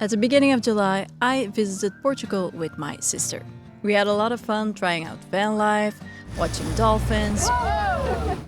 At the beginning of July, I visited Portugal with my sister. We had a lot of fun trying out van life, watching dolphins,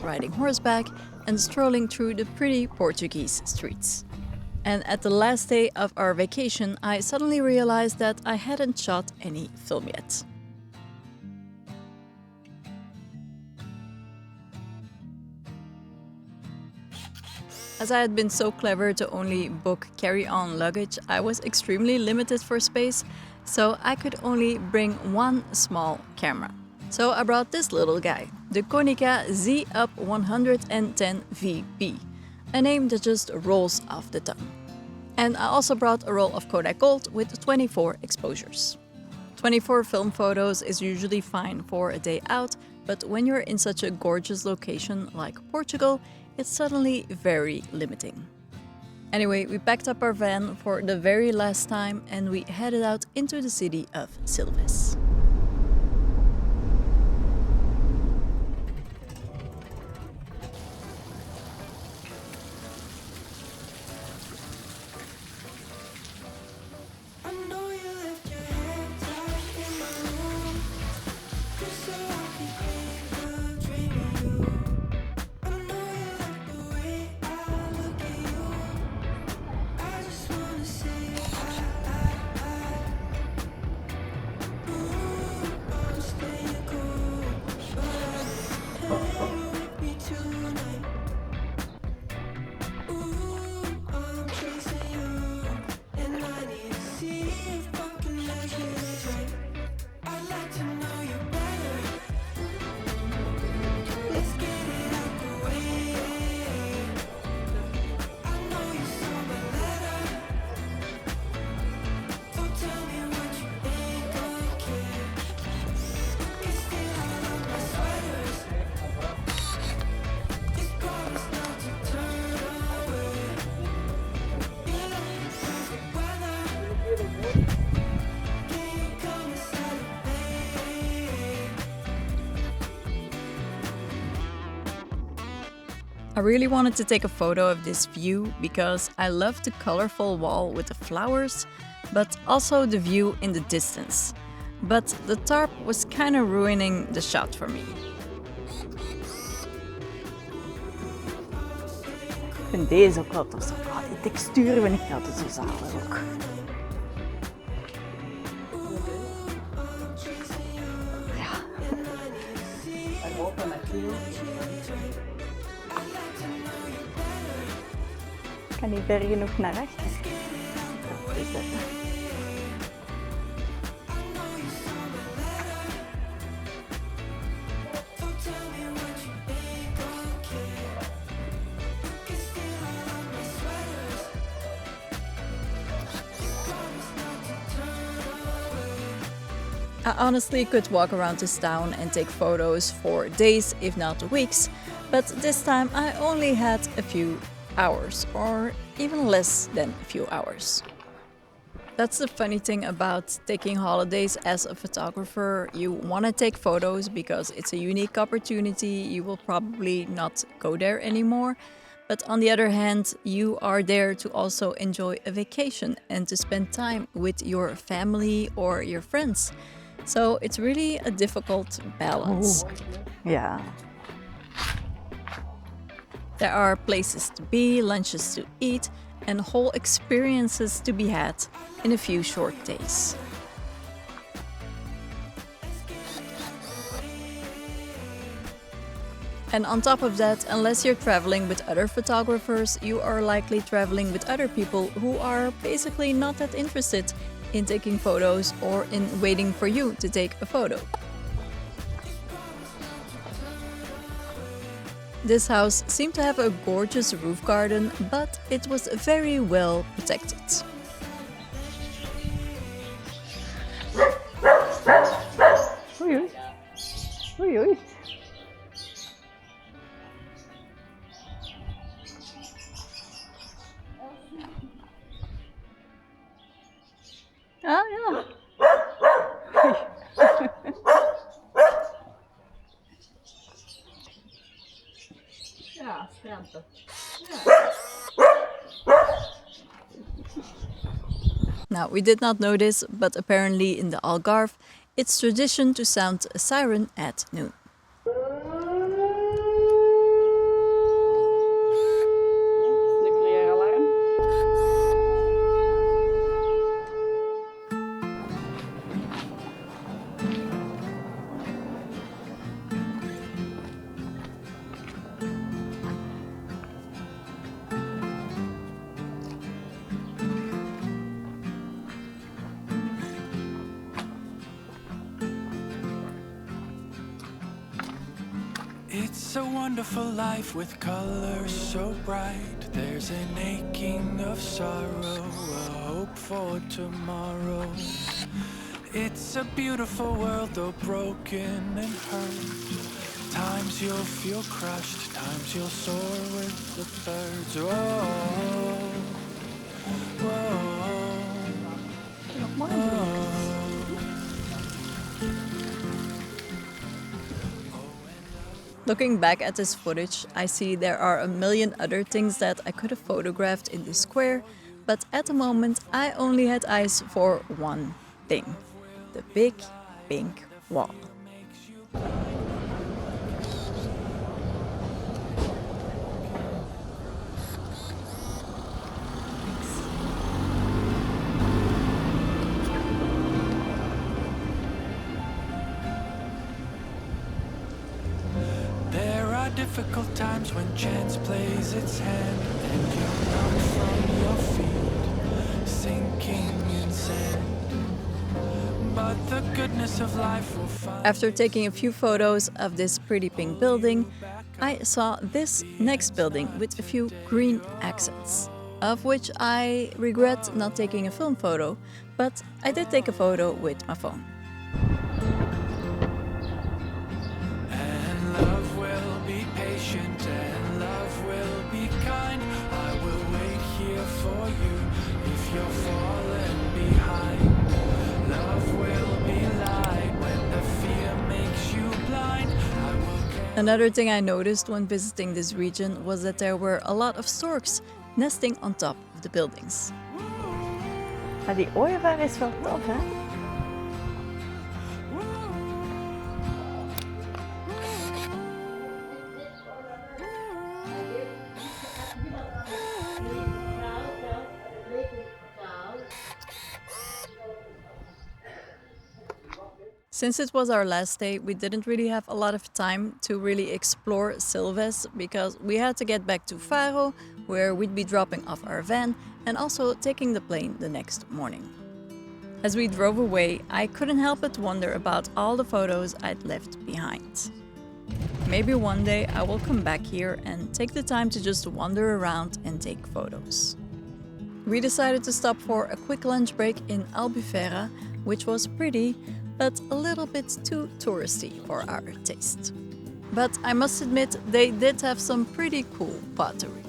riding horseback, and strolling through the pretty Portuguese streets. And at the last day of our vacation, I suddenly realized that I hadn't shot any film yet. As I had been so clever to only book carry-on luggage, I was extremely limited for space, so I could only bring one small camera. So I brought this little guy, the Konica Z Up 110 VP, a name that just rolls off the tongue. And I also brought a roll of Kodak Gold with 24 exposures. 24 film photos is usually fine for a day out, but when you're in such a gorgeous location like Portugal, it's suddenly very limiting. Anyway, we packed up our van for the very last time and we headed out into the city of Silves. I really wanted to take a photo of this view because I love the colorful wall with the flowers, but also the view in the distance. But the tarp was kind of ruining the shot for me. Ik vind deze ook wel tof. Die textuur vind ik altijd zo zalig ook. Ja. En open natuurlijk. Ik kan niet ver genoeg naar achter. Dat is het. I honestly could walk around this town and take photos for days, if not weeks, but this time I only had a few hours, or even less than a few hours. That's the funny thing about taking holidays as a photographer. You want to take photos because it's a unique opportunity. You will probably not go there anymore. But on the other hand, you are there to also enjoy a vacation and to spend time with your family or your friends. So it's really a difficult balance. Ja. There are places to be, lunches to eat, and whole experiences to be had in a few short days. And on top of that, unless you're traveling with other photographers, you are likely traveling with other people who are basically not that interested in taking photos or in waiting for you to take a photo. This house seemed to have a gorgeous roof garden, but it was very well protected. Oei, oei. Oei, oei. Ah ja. Ja, schaamte. Ja. Now, we did not know this, but apparently in the Algarve, it's tradition to sound a siren at noon. Nucleair alarm. It's a wonderful life with colors so bright. There's an aching of sorrow, a hope for tomorrow. It's a beautiful world, though broken and hurt. Times you'll feel crushed, times you'll soar with the birds. Whoa, whoa, whoa. Looking back at this footage, I see there are a million other things that I could have photographed in this square, but at the moment I only had eyes for one thing: the big pink wall. Difficult times when chance plays its hand and you're knocked from your feet, sinking in sand. But the goodness of life will find. After taking a few photos of this pretty pink building, I saw this next building with a few green accents, of which I regret not taking a film photo, but I did take a photo with my phone. And love will be kind. I will wait here for you if you're falling behind. Love will be light when the fear makes you blind. Another thing I noticed when visiting this region was that there were a lot of storks nesting on top of the buildings. Maar die ooievaar is wel tof, hè? Since it was our last day, we didn't really have a lot of time to really explore Silves because we had to get back to Faro, where we'd be dropping off our van and also taking the plane the next morning. As we drove away, I couldn't help but wonder about all the photos I'd left behind. Maybe one day I will come back here and take the time to just wander around and take photos. We decided to stop for a quick lunch break in Albufeira, which was pretty, but a little bit too touristy for our taste. But I must admit, they did have some pretty cool pottery.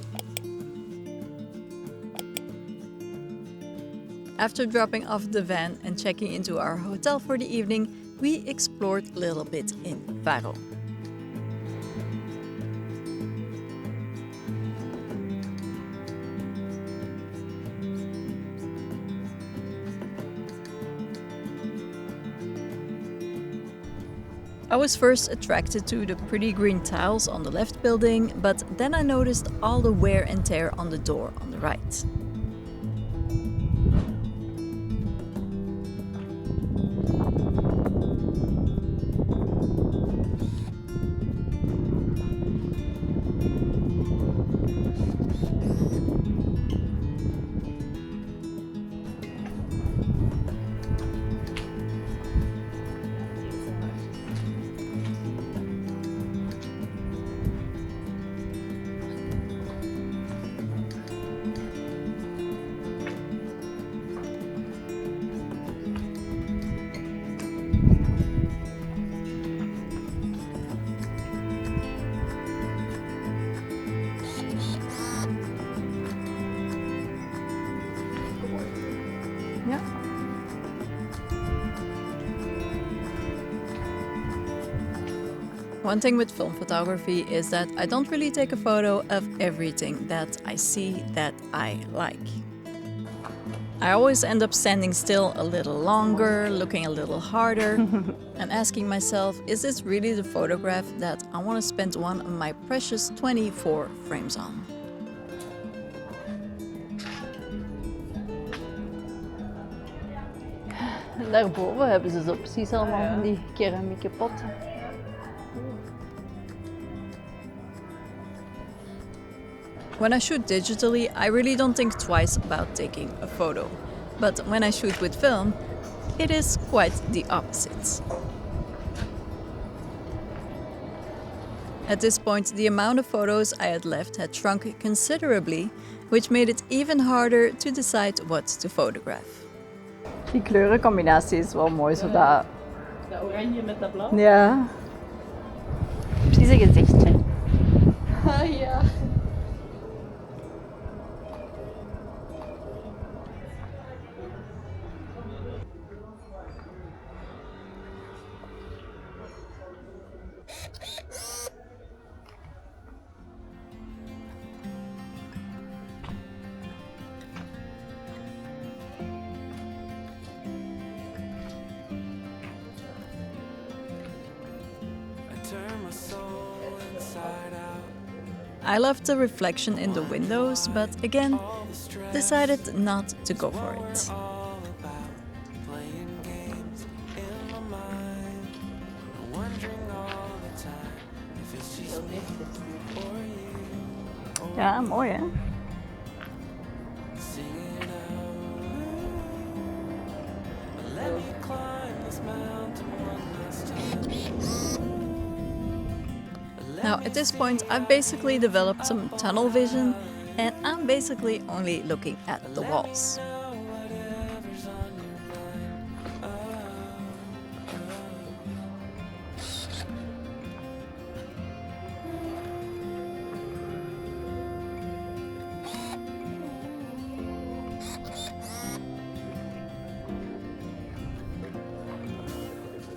After dropping off the van and checking into our hotel for the evening, we explored a little bit in Faro. I was first attracted to the pretty green tiles on the left building, but then I noticed all the wear and tear on the door on the right. Yeah. One thing with film photography is that I don't really take a photo of everything that I see that I like. I always end up standing still a little longer, looking a little harder, and asking myself, is this really the photograph that I want to spend one of my precious 24 frames on? Daarboven hebben ze zo precies allemaal van die keramieke potten. When I shoot digitally, I really don't think twice about taking a photo. But when I shoot with film, it is quite the opposite. At this point, the amount of photos I had left had shrunk considerably, which made it even harder to decide what to photograph. Die kleurencombinatie is wel mooi, zo dat... Dat oranje met dat blauw? Ja. Precies een gezichtje. Ah ja. I loved the reflection in the windows, but again, decided not to go for it. Ja, mooi hè? Now, at this point, I've basically developed some tunnel vision, and I'm basically only looking at the walls.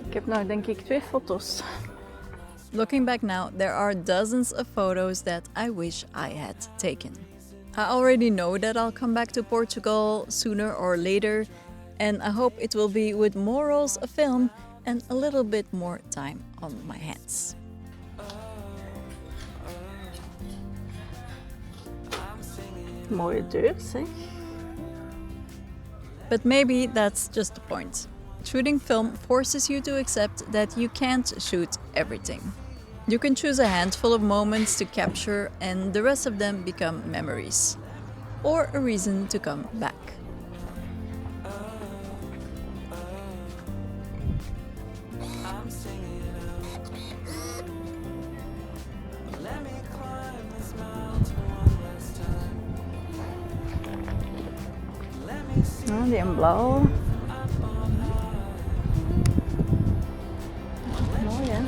Ik heb nog denk ik 2 foto's. Looking back now, there are dozens of photos that I wish I had taken. I already know that I'll come back to Portugal sooner or later, and I hope it will be with more rolls of film and a little bit more time on my hands. Mooie deur, zeg. But maybe that's just the point. Shooting film forces you to accept that you can't shoot everything. You can choose a handful of moments to capture, and the rest of them become memories, or a reason to come back. Ja, die in blauw. Mooi hè?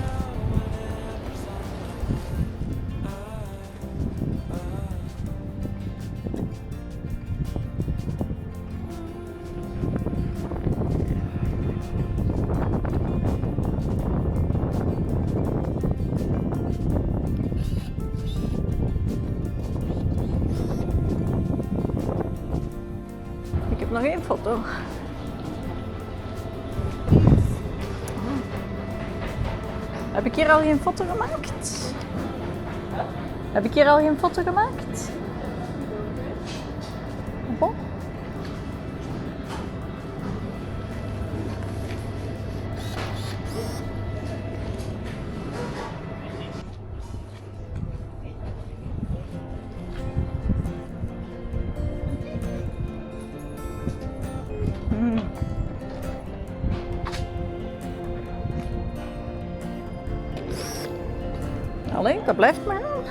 Ik heb nog één foto. Heb ik hier al geen foto gemaakt? Heb ik hier al geen foto gemaakt? Bon. Allee, dat blijft maar aan.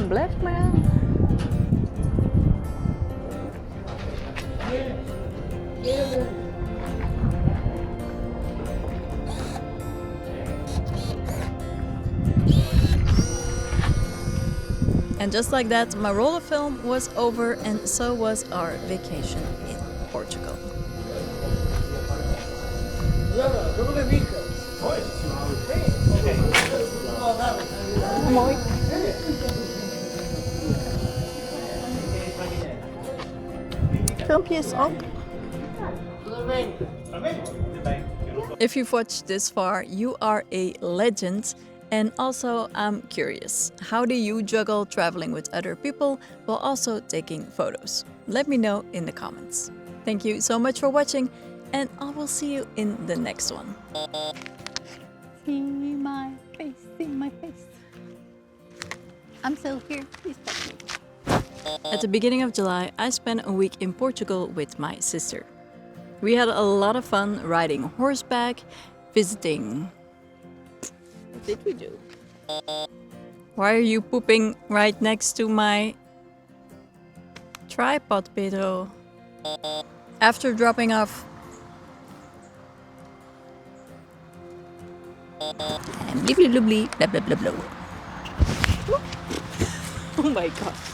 Blijft maar aan. And just like that, my roll of film was over, and so was our vacation in Portugal. Mooi. filmpje is op. If you've watched this far, you are a legend. And also, I'm curious, how do you juggle traveling with other people while also taking photos? Let me know in the comments. Thank you so much for watching, and I will see you in the next one. See my face, see my face. I'm still here, please touch me. At the beginning of July, I spent a week in Portugal with my sister. We had a lot of fun riding horseback, visiting... What did we do? Why are you pooping right next to my tripod, Pedro? After dropping off... And blibbly blah blah blah blah. Oh my god.